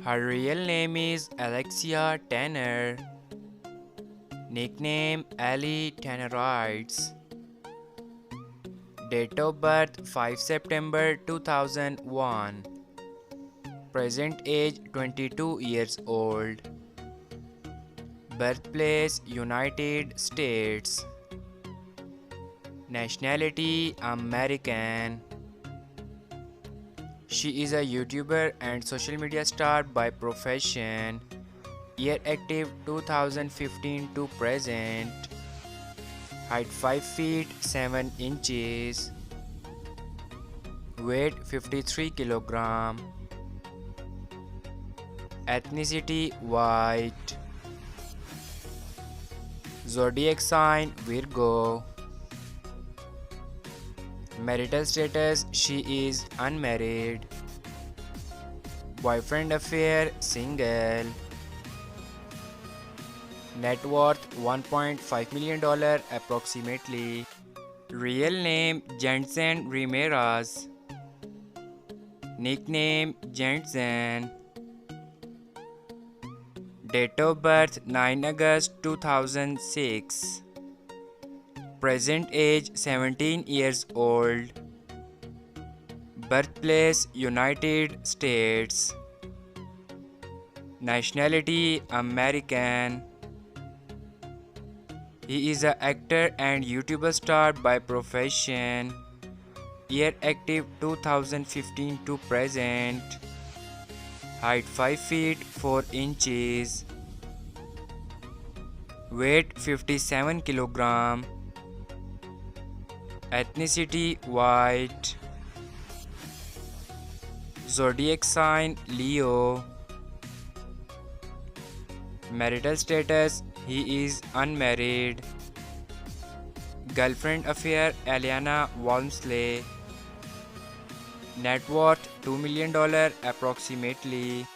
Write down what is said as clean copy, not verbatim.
Her real name is Alexia Tanner, nickname Allie Tannerites. Date of birth 5 September 2001. Present age 22 years old. Birthplace United States. Nationality American. She is a YouTuber and social media star by profession. Year active 2015 to present. Height 5 feet 7 inches. Weight 53 kilogram. Ethnicity white. Zodiac sign Virgo. Marital status she is unmarried. Boyfriend affair single. Net worth $1.5 million approximately. Real name Jentzen Ramirez. Nickname Jentzen. Date of birth 9 August 2006. Present age 17 years old. Birthplace United States. Nationality American. He is an actor and YouTuber star by profession. Year active 2015 to present. Height 5 feet 4 inches. Weight 57 kilogram. Ethnicity white. Zodiac sign Leo. Marital status he is unmarried. Girlfriend affair Eliana Walmsley. Net worth $2 million approximately.